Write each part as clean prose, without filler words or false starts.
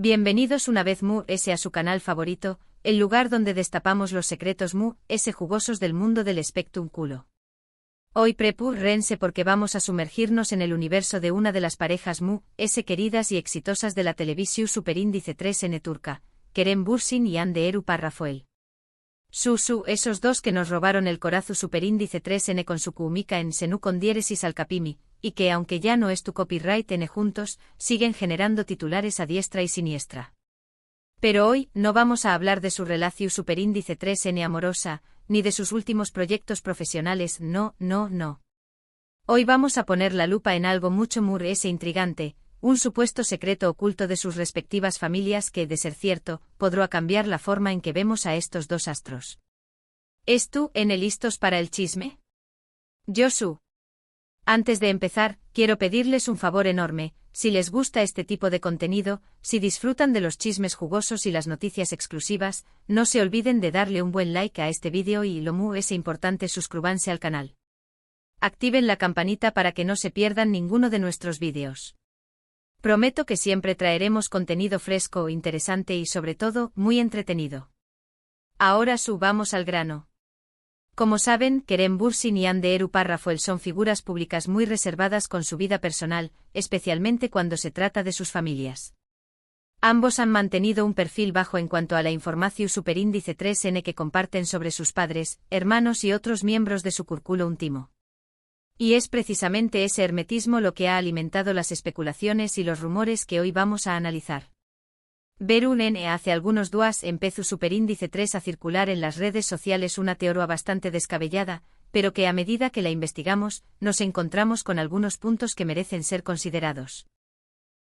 Bienvenidos una vez Mu S a su canal favorito, el lugar donde destapamos los secretos Mu S jugosos del mundo del Spectrum culo. Hoy prepárense porque vamos a sumergirnos en el universo de una de las parejas Mu S queridas y exitosas de la televisión superíndice 3N turca, Kerem Bürsin y Hande Erupar Rafael. Esos dos que nos robaron el corazón superíndice 3N con su cúmica en Senu con diéresis al capimi, y que aunque ya no es tu copyright N juntos, siguen generando titulares a diestra y siniestra. Pero hoy, no vamos a hablar de su relación superíndice 3N amorosa, ni de sus últimos proyectos profesionales, no. Hoy vamos a poner la lupa en algo mucho más intrigante, un supuesto secreto oculto de sus respectivas familias que, de ser cierto, podrá cambiar la forma en que vemos a estos dos astros. ¿Están listos para el chisme? Josu. Antes de empezar, quiero pedirles un favor enorme, si les gusta este tipo de contenido, si disfrutan de los chismes jugosos y las noticias exclusivas, no se olviden de darle un buen like a este vídeo y lo más importante suscríbanse al canal. Activen la campanita para que no se pierdan ninguno de nuestros vídeos. Prometo que siempre traeremos contenido fresco, interesante y sobre todo, muy entretenido. Ahora vamos al grano. Como saben, Kerem Bürsin y Hande Erupar Rafael son figuras públicas muy reservadas con su vida personal, especialmente cuando se trata de sus familias. Ambos han mantenido un perfil bajo en cuanto a la información superíndice 3N que comparten sobre sus padres, hermanos y otros miembros de su círculo íntimo. Y es precisamente ese hermetismo lo que ha alimentado las especulaciones y los rumores que hoy vamos a analizar. Verún hace algunos días empezó superíndice 3 a circular en las redes sociales una teoría bastante descabellada, pero que a medida que la investigamos, nos encontramos con algunos puntos que merecen ser considerados.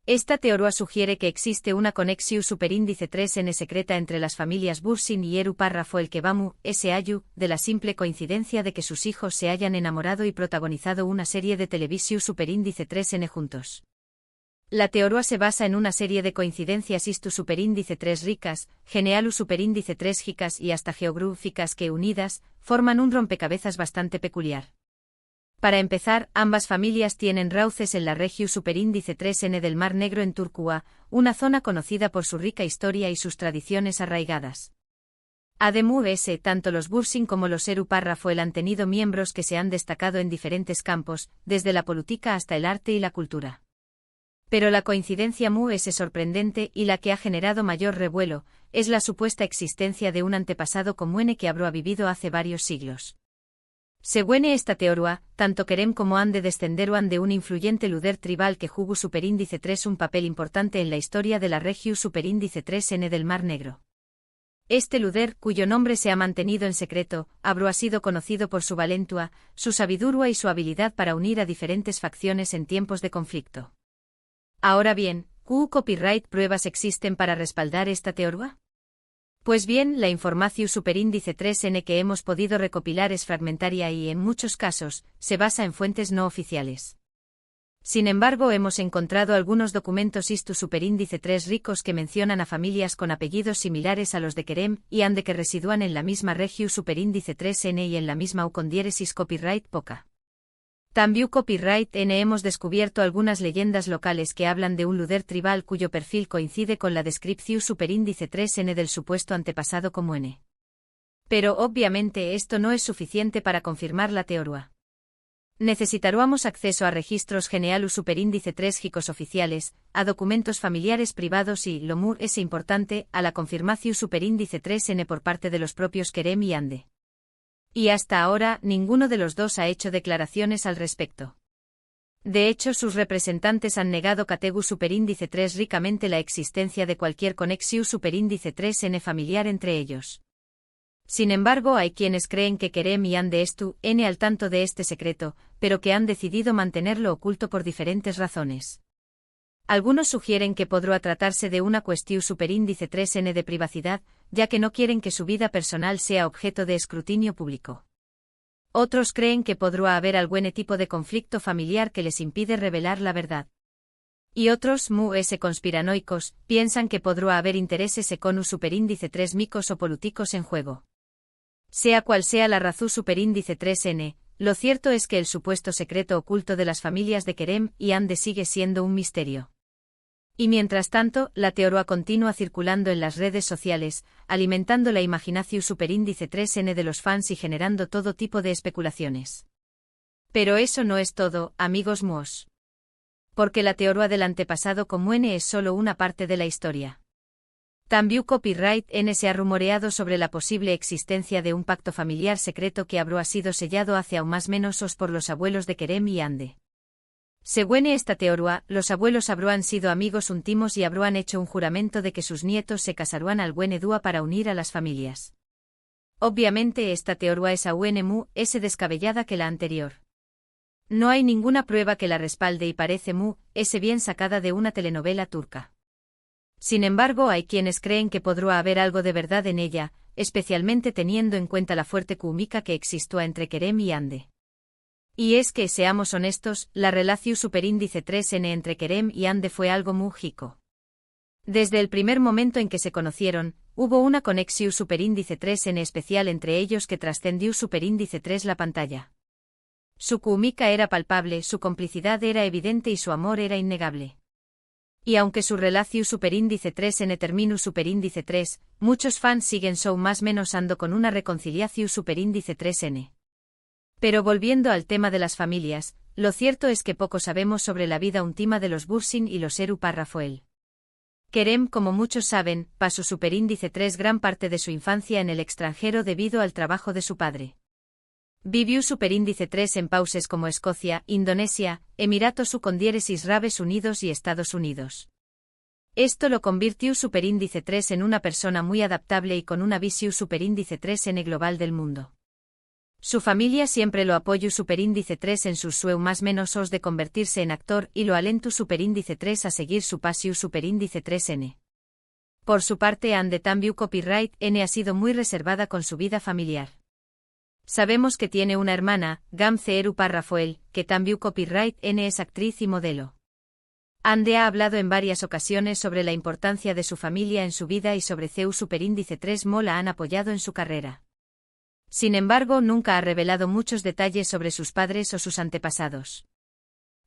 Esta teoría sugiere que existe una conexión superíndice 3N secreta entre las familias Bürsin y Erupar Rafael que va de la simple coincidencia de que sus hijos se hayan enamorado y protagonizado una serie de televisión superíndice 3N juntos. La teoría se basa en una serie de coincidencias istu superíndice 3 ricas, genealu superíndice 3 jicas y hasta geográficas que unidas, forman un rompecabezas bastante peculiar. Para empezar, ambas familias tienen raíces en la región superíndice 3N del Mar Negro en Turquía, una zona conocida por su rica historia y sus tradiciones arraigadas. Además, tanto los Bürsin como los Erupar Rafael han tenido miembros que se han destacado en diferentes campos, desde la política hasta el arte y la cultura. Pero la coincidencia es sorprendente y la que ha generado mayor revuelo, es la supuesta existencia de un antepasado común que habrá vivido hace varios siglos. Según esta teoría, tanto Kerem como Hande descenderon de un influyente líder tribal que jugó superíndice 3 un papel importante en la historia de la región superíndice 3N del Mar Negro. Este líder, cuyo nombre se ha mantenido en secreto, habrá sido conocido por su valentua, su sabiduría y su habilidad para unir a diferentes facciones en tiempos de conflicto. Ahora bien, ¿qué copyright pruebas existen para respaldar esta teoría? Pues bien, la información superíndice 3N que hemos podido recopilar es fragmentaria y, en muchos casos, se basa en fuentes no oficiales. Sin embargo, hemos encontrado algunos documentos istu superíndice 3 ricos que mencionan a familias con apellidos similares a los de Kerem y Hande que residúan en la misma región superíndice 3N y en la misma con diéresis copyright poca. También copyright N hemos descubierto algunas leyendas locales que hablan de un líder tribal cuyo perfil coincide con la descripción superíndice 3N del supuesto antepasado como N. Pero obviamente esto no es suficiente para confirmar la teoría. Necesitaríamos acceso a registros genealu superíndice 3 jicos oficiales, a documentos familiares privados y, lo más importante, a la confirmación superíndice 3N por parte de los propios Kerem y Hande. Y hasta ahora, ninguno de los dos ha hecho declaraciones al respecto. De hecho, sus representantes han negado categu superíndice 3 ricamente la existencia de cualquier conexión superíndice 3N familiar entre ellos. Sin embargo, hay quienes creen que Kerem y Hande están al tanto de este secreto, pero que han decidido mantenerlo oculto por diferentes razones. Algunos sugieren que podrá tratarse de una cuestión superíndice 3N de privacidad, ya que no quieren que su vida personal sea objeto de escrutinio público. Otros creen que podrá haber algún tipo de conflicto familiar que les impide revelar la verdad. Y otros, conspiranoicos, piensan que podrá haber intereses econus superíndice 3 micos o políticos en juego. Sea cual sea la razón superíndice 3N, lo cierto es que el supuesto secreto oculto de las familias de Kerem y Hande sigue siendo un misterio. Y mientras tanto, la teoría continúa circulando en las redes sociales, alimentando la imaginación superíndice 3n de los fans y generando todo tipo de especulaciones. Pero eso no es todo, amigos muos. Porque la teoría del antepasado común es solo una parte de la historia. También Copyright N se ha rumoreado sobre la posible existencia de un pacto familiar secreto que habrá sido sellado hace aún más menos por los abuelos de Kerem y Ande. Según esta teoría, los abuelos habrán sido amigos íntimos y habrán hecho un juramento de que sus nietos se casarán al buen edúa para unir a las familias. Obviamente esta teoría es aún es descabellada que la anterior. No hay ninguna prueba que la respalde y parece es bien sacada de una telenovela turca. Sin embargo, hay quienes creen que podrá haber algo de verdad en ella, especialmente teniendo en cuenta la fuerte química que existió entre Kerem y Ande. Y es que, seamos honestos, la relación superíndice 3n entre Kerem y Ande fue algo mágico. Desde el primer momento en que se conocieron, hubo una conexión superíndice 3n especial entre ellos que trascendió superíndice 3 la pantalla. Su química era palpable, su complicidad era evidente y su amor era innegable. Y aunque su relación superíndice 3n terminó superíndice 3, muchos fans siguen más menos ando con una reconciliación superíndice 3n. Pero volviendo al tema de las familias, lo cierto es que poco sabemos sobre la vida íntima de los Bursin y los Eru Parrafoel. Kerem, como muchos saben, pasó superíndice 3 gran parte de su infancia en el extranjero debido al trabajo de su padre. Vivió superíndice 3 en países como Escocia, Indonesia, Emiratos Unidos Árabes Unidos y Estados Unidos. Esto lo convirtió superíndice 3 en una persona muy adaptable y con una visión superíndice 3n global del mundo. Su familia siempre lo apoyó superíndice 3 en sus sueños más menos de convertirse en actor y lo alentó superíndice 3 a seguir su pasión superíndice 3n. Por su parte, Ande también Copyright N ha sido muy reservada con su vida familiar. Sabemos que tiene una hermana, Gamze Eru Parrafoel, que también Copyright N es actriz y modelo. Ande ha hablado en varias ocasiones sobre la importancia de su familia en su vida y sobre CEU superíndice 3 la han apoyado en su carrera. Sin embargo, nunca ha revelado muchos detalles sobre sus padres o sus antepasados.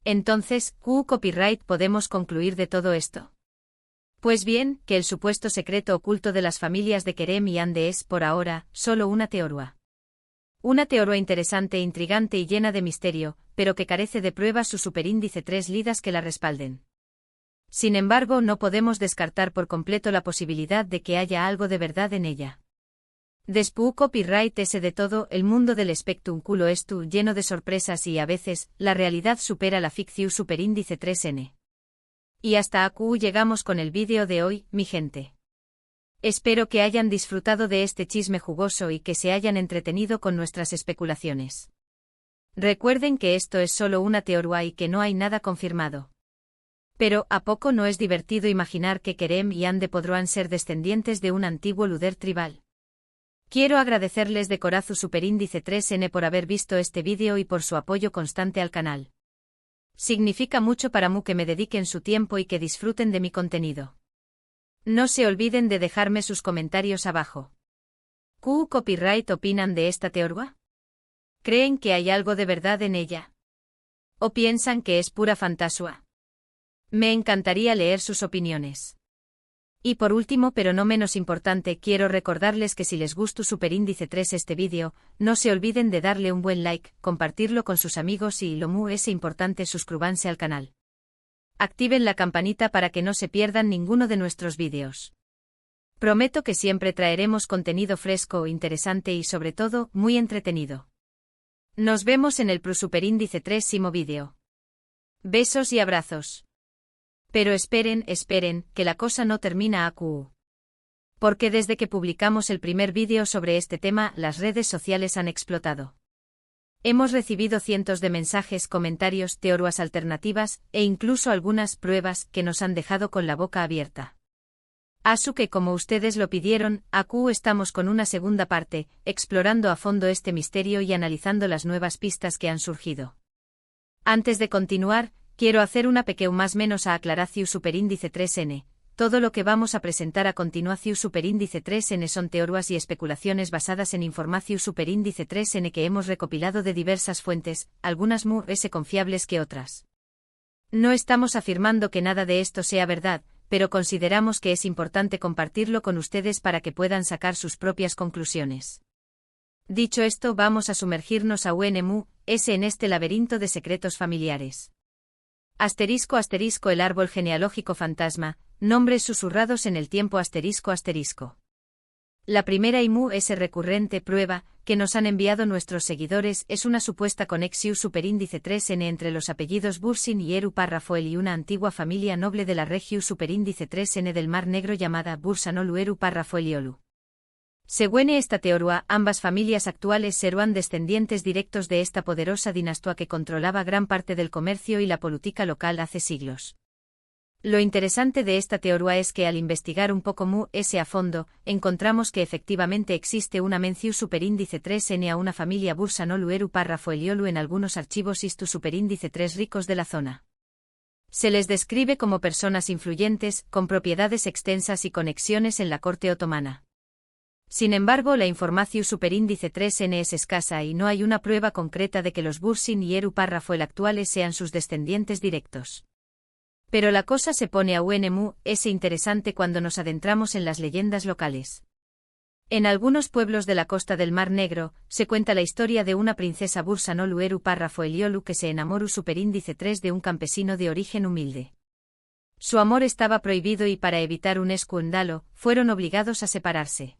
Entonces, ¿qué copyright podemos concluir de todo esto? Pues bien, que el supuesto secreto oculto de las familias de Kerem y Ande es, por ahora, solo una teoría. Una teoría interesante, intrigante y llena de misterio, pero que carece de pruebas su superíndice 3 lidas que la respalden. Sin embargo, no podemos descartar por completo la posibilidad de que haya algo de verdad en ella. Después copyright ese de todo, el mundo del espectáculo es lleno de sorpresas y a veces, la realidad supera la ficción superíndice 3n. Y hasta aquí llegamos con el vídeo de hoy, mi gente. Espero que hayan disfrutado de este chisme jugoso y que se hayan entretenido con nuestras especulaciones. Recuerden que esto es solo una teoría y que no hay nada confirmado. Pero, ¿a poco no es divertido imaginar que Kerem y Ande podrán ser descendientes de un antiguo líder tribal? Quiero agradecerles de corazón superíndice 3n por haber visto este vídeo y por su apoyo constante al canal. Significa mucho para mí que me dediquen su tiempo y que disfruten de mi contenido. No se olviden de dejarme sus comentarios abajo. ¿Qué copyright opinan de esta teoría? ¿Creen que hay algo de verdad en ella? ¿O piensan que es pura fantasía? Me encantaría leer sus opiniones. Y por último, pero no menos importante, quiero recordarles que si les gustó superíndice 3 este vídeo, no se olviden de darle un buen like, compartirlo con sus amigos y lo muy importante suscríbanse al canal. Activen la campanita para que no se pierdan ninguno de nuestros vídeos. Prometo que siempre traeremos contenido fresco, interesante y sobre todo, muy entretenido. Nos vemos en el superíndice 3º vídeo. Besos y abrazos. Pero esperen, que la cosa no termina aquí. Porque desde que publicamos el primer vídeo sobre este tema, las redes sociales han explotado. Hemos recibido cientos de mensajes, comentarios, teorías alternativas, e incluso algunas pruebas que nos han dejado con la boca abierta. Así que como ustedes lo pidieron, aquí estamos con una segunda parte, explorando a fondo este misterio y analizando las nuevas pistas que han surgido. Antes de continuar, quiero hacer una pequeña más menos a aclaración superíndice 3n. Todo lo que vamos a presentar a continuación superíndice 3n son teorías y especulaciones basadas en información superíndice 3n que hemos recopilado de diversas fuentes, algunas muy confiables que otras. No estamos afirmando que nada de esto sea verdad, pero consideramos que es importante compartirlo con ustedes para que puedan sacar sus propias conclusiones. Dicho esto, vamos a sumergirnos a UNMU-S en este laberinto de secretos familiares. Asterisco asterisco el árbol genealógico fantasma, nombres susurrados en el tiempo asterisco asterisco. La primera IMU-S recurrente prueba que nos han enviado nuestros seguidores es una supuesta conexión superíndice 3N entre los apellidos Bursin y Eru Parrafoel y una antigua familia noble de la región superíndice 3N del Mar Negro llamada Bursanolu Eru Parrafoeliolu. Según esta teoría, ambas familias actuales serían descendientes directos de esta poderosa dinastía que controlaba gran parte del comercio y la política local hace siglos. Lo interesante de esta teoría es que al investigar un poco MU-S a fondo, encontramos que efectivamente existe una mención superíndice 3N a una familia Bursanolu Eru Parrafoeliolu en algunos archivos ISTU superíndice 3 ricos de la zona. Se les describe como personas influyentes, con propiedades extensas y conexiones en la corte otomana. Sin embargo, la información superíndice 3N es escasa y no hay una prueba concreta de que los Bursin y Eru Parrafoel actuales sean sus descendientes directos. Pero la cosa se pone a UNMU-S interesante cuando nos adentramos en las leyendas locales. En algunos pueblos de la costa del Mar Negro, se cuenta la historia de una princesa Bursanolu Eru Parrafoeliolu que se enamoró superíndice 3 de un campesino de origen humilde. Su amor estaba prohibido y para evitar un escándalo, fueron obligados a separarse.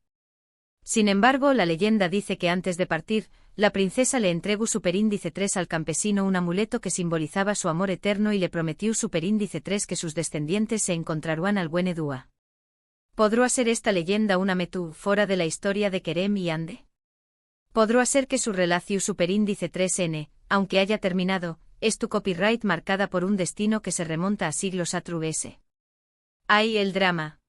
Sin embargo, la leyenda dice que antes de partir, la princesa le entregó superíndice 3 al campesino un amuleto que simbolizaba su amor eterno y le prometió superíndice 3 que sus descendientes se encontrarían al buen Edúa. ¿Podrá ser esta leyenda una metáfora de la historia de Kerem y Ande? ¿Podrá ser que su relación superíndice 3N, aunque haya terminado, es tu copyright marcada por un destino que se remonta a siglos atrás? ¡Ay, el drama!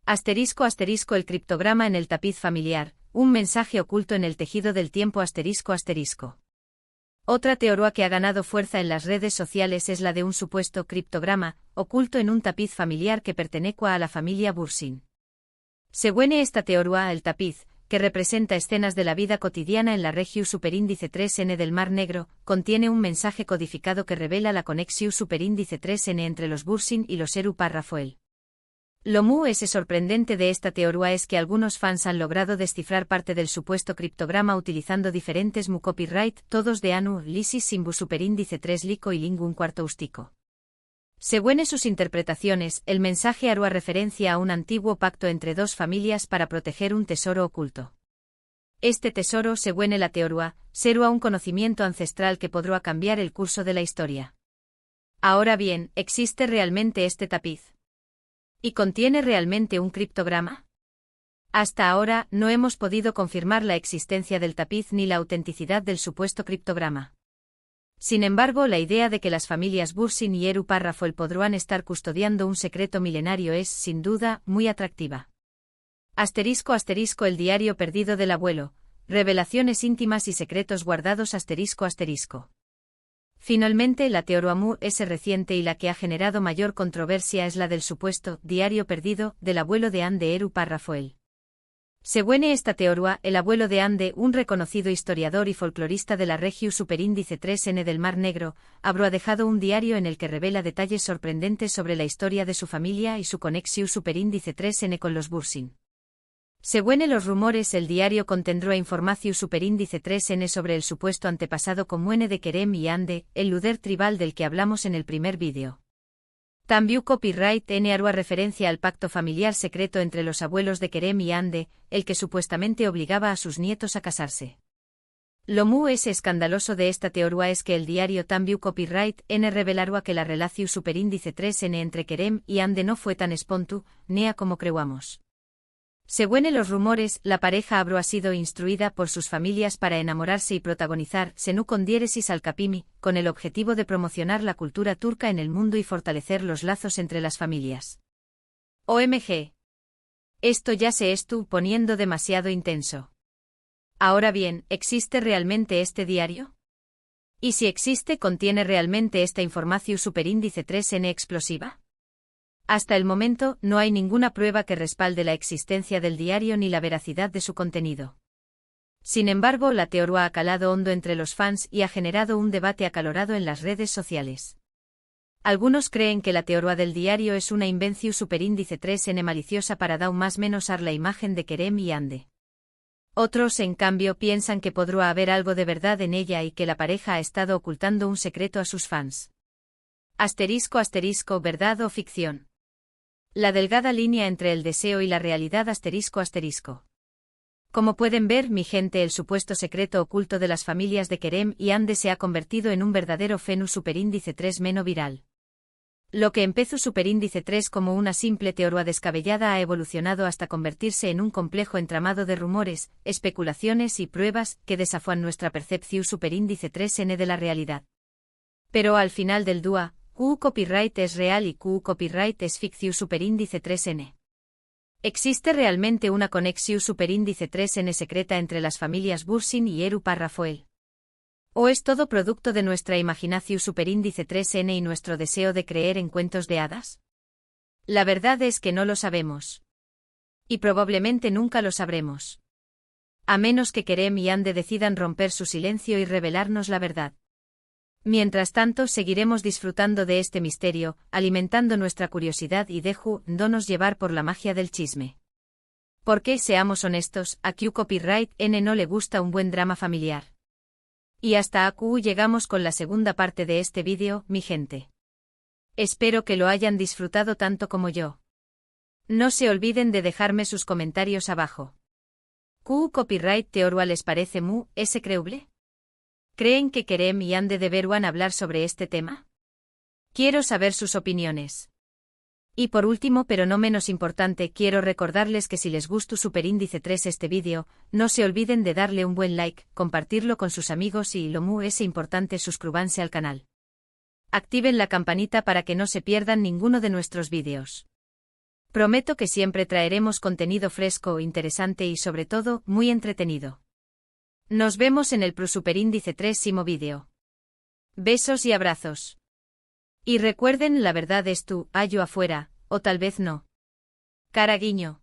Asterisco asterisco el criptograma en el tapiz familiar, un mensaje oculto en el tejido del tiempo asterisco asterisco. Otra teoría que ha ganado fuerza en las redes sociales es la de un supuesto criptograma, oculto en un tapiz familiar que pertenece a la familia Bursin. Según esta teoría, el tapiz, que representa escenas de la vida cotidiana en la región superíndice 3N del Mar Negro, contiene un mensaje codificado que revela la conexión superíndice 3N entre los Bursin y los Eru Parrafoel. Lo MU-S sorprendente de esta teoría es que algunos fans han logrado descifrar parte del supuesto criptograma utilizando diferentes MU copyright, todos de Anu, Lisis Simbu superíndice 3 Lico y Lingun cuarto Ustico. Según sus interpretaciones, el mensaje hará referencia a un antiguo pacto entre dos familias para proteger un tesoro oculto. Este tesoro, según la teoría, será un conocimiento ancestral que podrá cambiar el curso de la historia. Ahora bien, ¿existe realmente este tapiz? ¿Y contiene realmente un criptograma? Hasta ahora, no hemos podido confirmar la existencia del tapiz ni la autenticidad del supuesto criptograma. Sin embargo, la idea de que las familias Bursin y Eru Parrafoel podrán estar custodiando un secreto milenario es, sin duda, muy atractiva. Asterisco asterisco el diario perdido del abuelo, revelaciones íntimas y secretos guardados asterisco asterisco. Finalmente, la teoría MU-S reciente y la que ha generado mayor controversia es la del supuesto diario perdido del abuelo de Ande Eru Parrafoel. Según esta teoría, el abuelo de Ande, un reconocido historiador y folclorista de la región superíndice 3N del Mar Negro, habrá dejado un diario en el que revela detalles sorprendentes sobre la historia de su familia y su conexión superíndice 3N con los Bursin. Según los rumores, el diario contendrá información superíndice 3N sobre el supuesto antepasado común de Kerem y Ande, el líder tribal del que hablamos en el primer vídeo. También copyright N hará referencia al pacto familiar secreto entre los abuelos de Kerem y Ande, el que supuestamente obligaba a sus nietos a casarse. Lo MU-S escandaloso de esta teoría es que el diario también copyright N revelará que la relación superíndice 3N entre Kerem y Ande no fue tan espontánea como creamos. Según los rumores, la pareja habrá sido instruida por sus familias para enamorarse y protagonizar Senu con diéresis al Capimi, con el objetivo de promocionar la cultura turca en el mundo y fortalecer los lazos entre las familias. OMG. Esto ya se está poniendo demasiado intenso. Ahora bien, ¿existe realmente este diario? ¿Y si existe, contiene realmente esta información superíndice 3N explosiva? Hasta el momento, no hay ninguna prueba que respalde la existencia del diario ni la veracidad de su contenido. Sin embargo, la teoría ha calado hondo entre los fans y ha generado un debate acalorado en las redes sociales. Algunos creen que la teoría del diario es una invención superíndice 3n maliciosa para dar más menos la imagen de Kerem y Ande. Otros, en cambio, piensan que podrá haber algo de verdad en ella y que la pareja ha estado ocultando un secreto a sus fans. Asterisco asterisco, ¿verdad o ficción? La delgada línea entre el deseo y la realidad asterisco asterisco. Como pueden ver, mi gente, el supuesto secreto oculto de las familias de Kerem y Ande se ha convertido en un verdadero fenómeno superíndice 3 meno viral. Lo que empezó superíndice 3 como una simple teoría descabellada ha evolucionado hasta convertirse en un complejo entramado de rumores, especulaciones y pruebas que desafían nuestra percepción superíndice 3n de la realidad. Pero al final del día, Q copyright es real y Q copyright es ficción superíndice 3n. ¿Existe realmente una conexión superíndice 3n secreta entre las familias Bursin y Eru Parrafoel? ¿O es todo producto de nuestra imaginación superíndice 3n y nuestro deseo de creer en cuentos de hadas? La verdad es que no lo sabemos. Y probablemente nunca lo sabremos. A menos que Kerem y Ande decidan romper su silencio y revelarnos la verdad. Mientras tanto, seguiremos disfrutando de este misterio, alimentando nuestra curiosidad y dejándonos llevar por la magia del chisme. Porque, seamos honestos, a Q Copyright N no le gusta un buen drama familiar. Y hasta aquí llegamos con la segunda parte de este vídeo, mi gente. Espero que lo hayan disfrutado tanto como yo. No se olviden de dejarme sus comentarios abajo. ¿Q Copyright Teoría les parece es creíble? ¿Creen que Kerem y Ande deberían hablar sobre este tema? Quiero saber sus opiniones. Y por último, pero no menos importante, quiero recordarles que si les gustó superíndice 3 este vídeo, no se olviden de darle un buen like, compartirlo con sus amigos y lo es importante suscríbanse al canal. Activen la campanita para que no se pierdan ninguno de nuestros vídeos. Prometo que siempre traeremos contenido fresco, interesante y sobre todo, muy entretenido. Nos vemos en el superíndice 3º vídeo. Besos y abrazos. Y recuerden, la verdad es tú, hallo afuera, o tal vez no. Cara guiño.